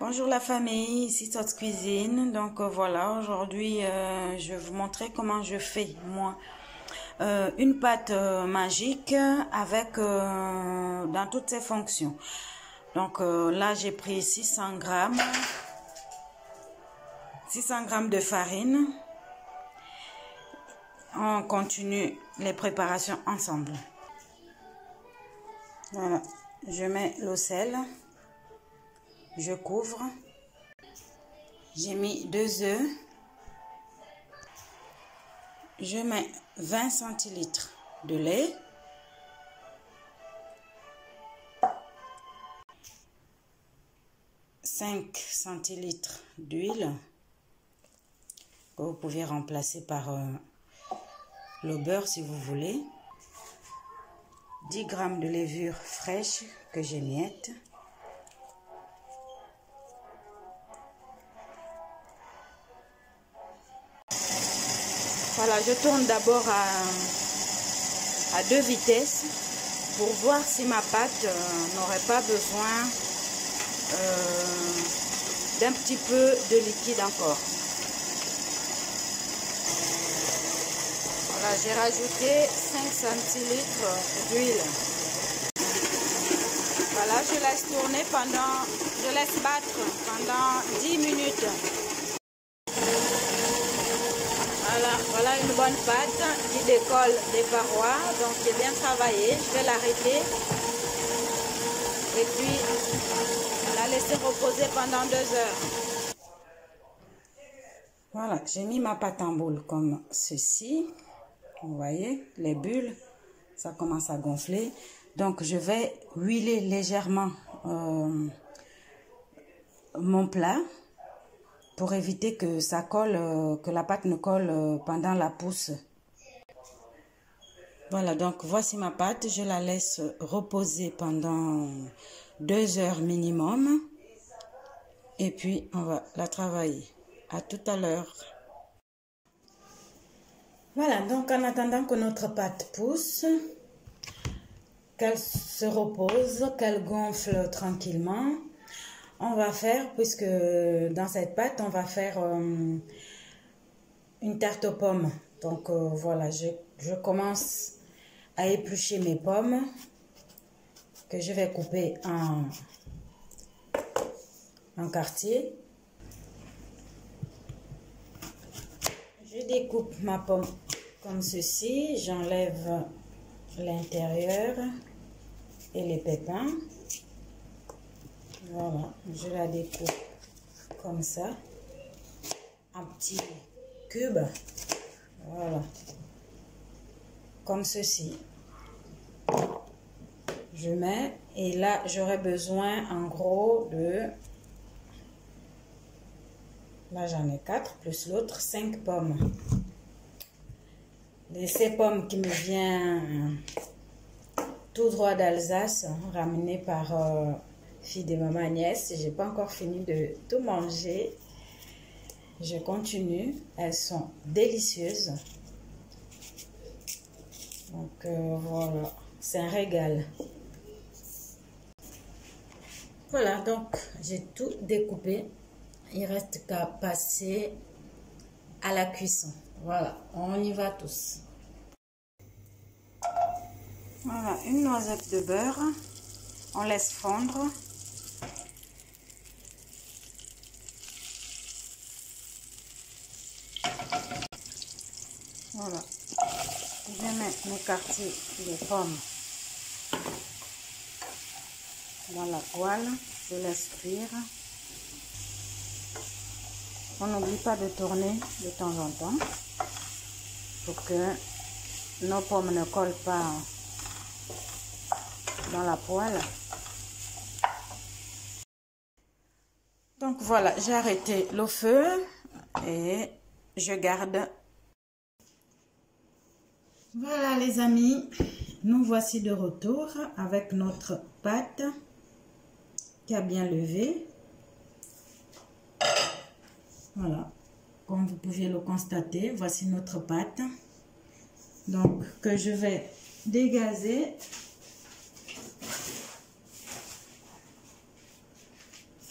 Bonjour la famille, ici Tots Cuisine. Donc voilà, aujourd'hui je vais vous montrer comment je fais moi une pâte magique avec dans toutes ses fonctions. Donc là j'ai pris 600 grammes de farine. On continue les préparations ensemble. Voilà, je mets le sel. Je couvre. J'ai mis 2 œufs. Je mets 20 centilitres de lait. « 5 centilitres d'huile que vous pouvez remplacer par le beurre si vous voulez. 10 grammes de levure fraîche que j'émiette. Voilà, je tourne d'abord à 2 vitesses pour voir si ma pâte n'aurait pas besoin d'un petit peu de liquide encore. Voilà, j'ai rajouté 5 centilitres d'huile. Voilà, je laisse tourner je laisse battre pendant 10 minutes. Voilà une bonne pâte qui décolle des parois, donc qui est bien travaillée. Je vais l'arrêter et puis la laisser reposer pendant 2 heures. Voilà, j'ai mis ma pâte en boule comme ceci. Vous voyez, les bulles, ça commence à gonfler. Donc je vais huiler légèrement mon plat, pour éviter que ça colle, que la pâte ne colle pendant la pousse. Voilà, donc voici ma pâte. Je la laisse reposer pendant 2 heures minimum. Et puis, on va la travailler. À tout à l'heure. Voilà, donc en attendant que notre pâte pousse, qu'elle se repose, qu'elle gonfle tranquillement, on va faire, puisque dans cette pâte, on va faire une tarte aux pommes. Donc voilà, je commence à éplucher mes pommes que je vais couper en quartiers. Je découpe ma pomme comme ceci, j'enlève l'intérieur et les pépins. Voilà, je la découpe comme ça, en petits cubes, voilà, comme ceci. Je mets, et là j'aurai besoin en gros de, là j'en ai 4 plus l'autre, 5 pommes. Ces pommes qui me viennent tout droit d'Alsace, ramenées par fille de ma nièce. J'ai pas encore fini de tout manger. Je continue. Elles sont délicieuses. Donc voilà, c'est un régal. Voilà, donc j'ai tout découpé. Il reste qu'à passer à la cuisson. Voilà, on y va tous. Voilà, une noisette de beurre. On laisse fondre. Voilà, je mets mes quartiers de pommes dans la poêle, je laisse cuire. On n'oublie pas de tourner de temps en temps pour que nos pommes ne collent pas dans la poêle. Donc voilà, j'ai arrêté le feu et je garde. Voilà les amis, nous voici de retour avec notre pâte qui a bien levé. Voilà, comme vous pouviez le constater, voici notre pâte. Donc que je vais dégazer.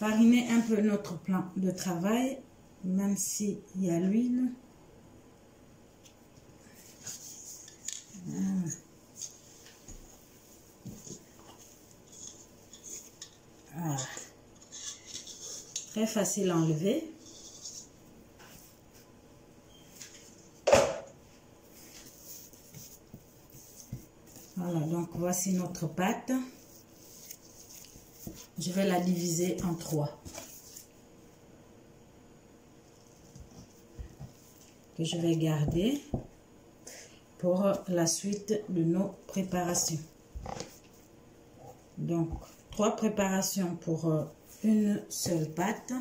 fariner un peu notre plan de travail, même s'il y a l'huile. Voilà. Très facile à enlever. Voilà, donc voici notre pâte. Je vais la diviser en 3. Que je vais garder pour la suite de nos préparations. Donc, 3 préparations pour une seule pâte.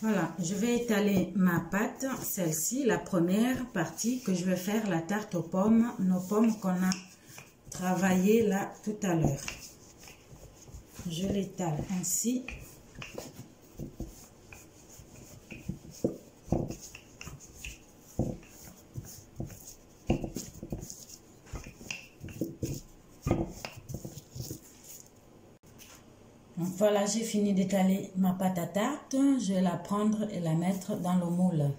Voilà, je vais étaler ma pâte, celle-ci, la première partie que je vais faire la tarte aux pommes, nos pommes qu'on a travaillées là tout à l'heure. Je l'étale ainsi. Donc voilà, j'ai fini d'étaler ma pâte à tarte. Je vais la prendre et la mettre dans le moule.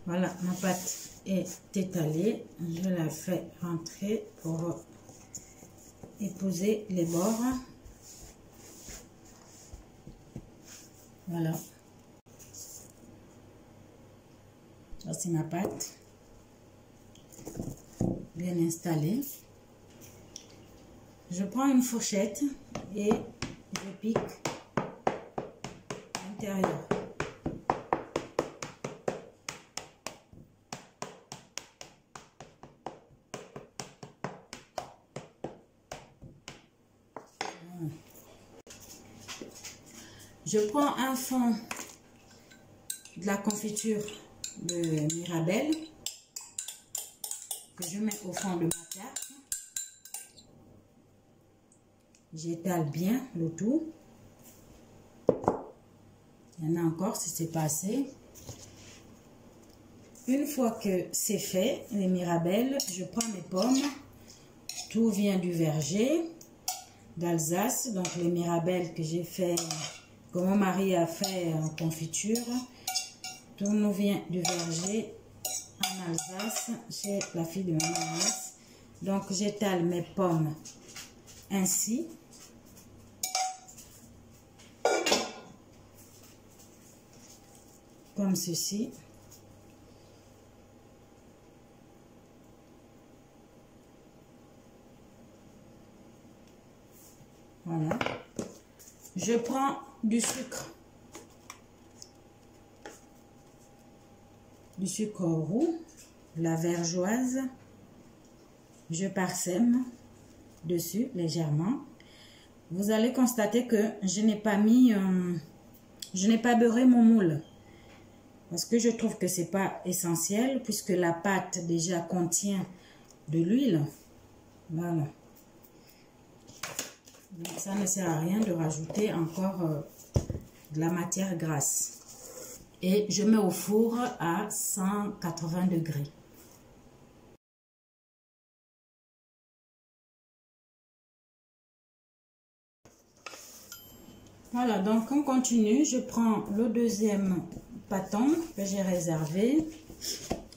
Voilà, ma pâte est étalée. Je la fais rentrer pour épouser les bords. Voilà. Voici ma pâte. Bien installée. Je prends une fourchette et je pique l'intérieur. Je prends un fond de la confiture de Mirabelle que je mets au fond de ma tarte. J'étale bien le tout. Il y en a encore si c'est pas assez. Une fois que c'est fait, les Mirabelles, je prends mes pommes. Tout vient du verger d'Alsace. Donc les Mirabelles que j'ai fait, que mon mari a fait en confiture. Tout nous vient du verger en Alsace, chez la fille de maman Alsace. Donc j'étale mes pommes ainsi. Comme ceci. Voilà. Je prends du sucre. Du sucre roux, la vergeoise. Je parsème dessus légèrement. Vous allez constater que je n'ai pas mis, je n'ai pas beurré mon moule. Parce que je trouve que c'est pas essentiel puisque la pâte déjà contient de l'huile. Voilà. Donc ça ne sert à rien de rajouter encore de la matière grasse. Et je mets au four à 180 degrés. Voilà, donc on continue. Je prends le deuxième pâton que j'ai réservé.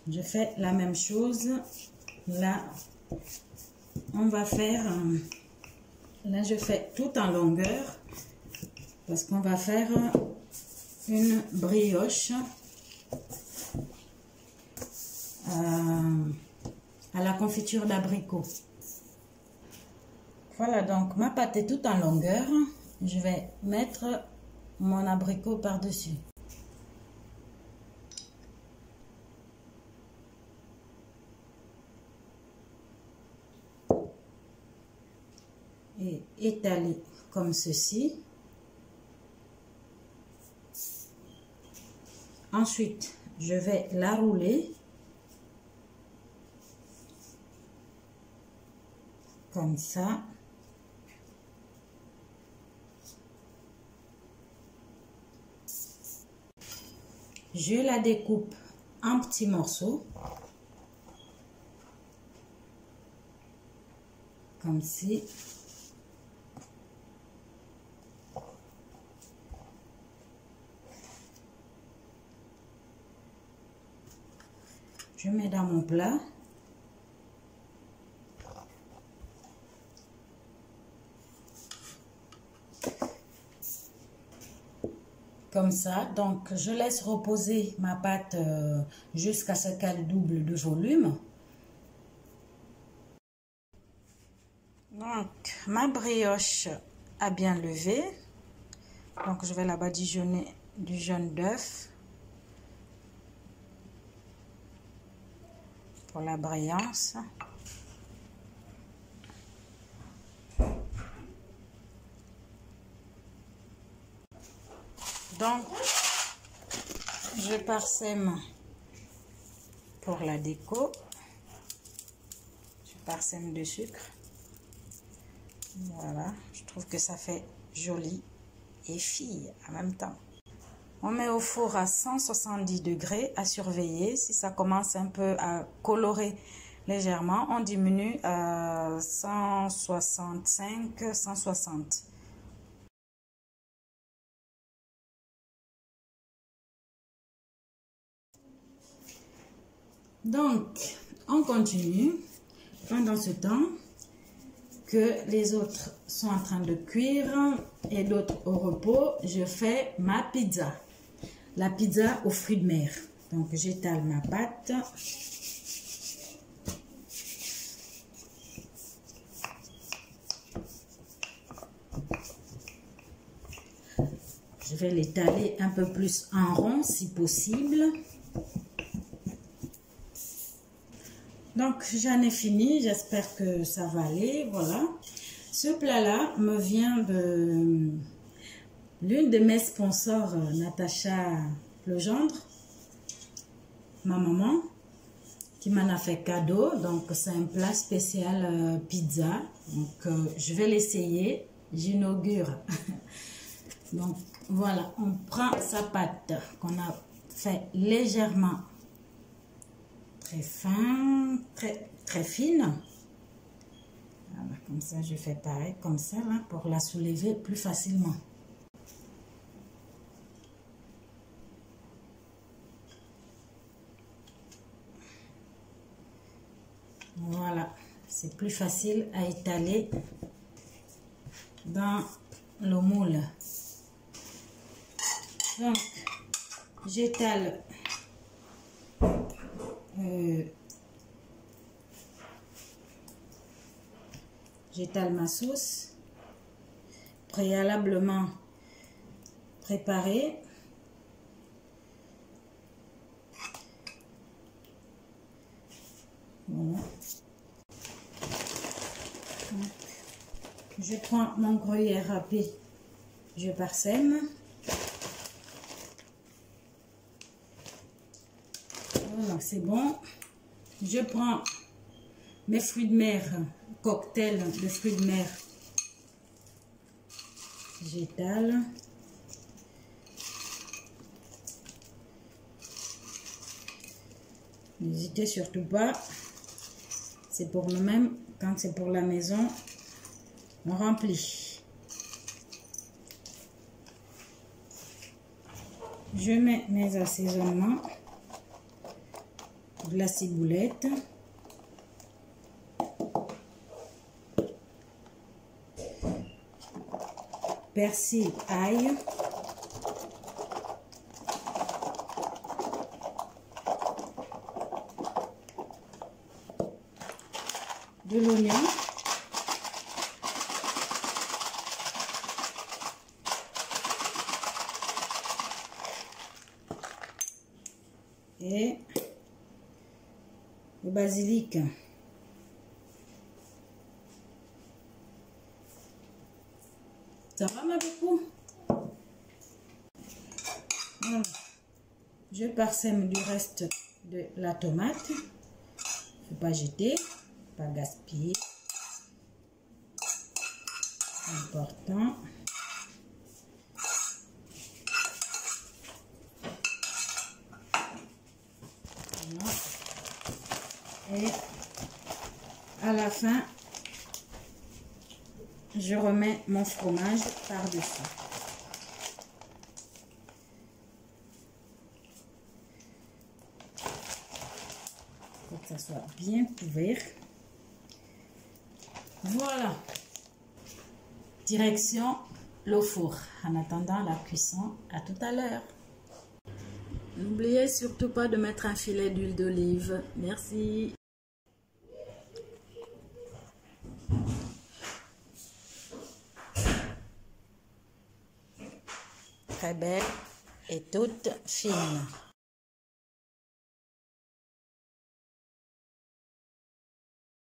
Je fais la même chose. Là, on va faire... Là, je fais tout en longueur. Parce qu'on va faire une brioche à la confiture d'abricot. Voilà, donc ma pâte est tout en longueur. Je vais mettre mon abricot par-dessus. Et étaler comme ceci. Ensuite, je vais la rouler comme ça. Je la découpe en petits morceaux. comme ci. Je mets dans mon plat. Comme ça, donc je laisse reposer ma pâte jusqu'à ce qu'elle double de volume. Donc ma brioche a bien levé, donc je vais la badigeonner du jaune d'œuf pour la brillance. Donc, je parsème pour la déco. Je parsème de sucre. Voilà, je trouve que ça fait joli et fille en même temps. On met au four à 170 degrés à surveiller. Si ça commence un peu à colorer légèrement, on diminue à 165, 160. Donc, on continue. Pendant ce temps que les autres sont en train de cuire et d'autres au repos, je fais ma pizza. La pizza aux fruits de mer. Donc, j'étale ma pâte. Je vais l'étaler un peu plus en rond si possible. Donc, j'en ai fini. J'espère que ça va aller. Voilà. Ce plat-là me vient de l'une de mes sponsors, Natacha Legendre, ma maman, qui m'en a fait cadeau. Donc, c'est un plat spécial pizza. Donc, je vais l'essayer. J'inaugure. Donc, voilà. On prend sa pâte qu'on a fait légèrement très fin, très fine. Voilà, comme ça, je fais pareil, comme ça, là, pour la soulever plus facilement. Voilà, c'est plus facile à étaler dans le moule. Donc, j'étale ma sauce préalablement préparée. Voilà. Je prends mon gruyère râpé, je parsème. Voilà, c'est bon. Je prends mes fruits de mer, cocktail de fruits de mer. J'étale. N'hésitez surtout pas. C'est pour nous-mêmes. Quand c'est pour la maison, on remplit. Je mets mes assaisonnements. De la ciboulette. Persil, ail. De l'oignon. Et le basilic. Ça va ma beaucoup. Voilà. Je parsème du reste de la tomate. Il ne faut pas jeter, pas gaspiller. Important. Voilà. Et à la fin, je remets mon fromage par-dessus. Pour que ça soit bien couvert. Voilà. Direction le four. En attendant la cuisson, à tout à l'heure. N'oubliez surtout pas de mettre un filet d'huile d'olive. Merci. Très belle et toute fine.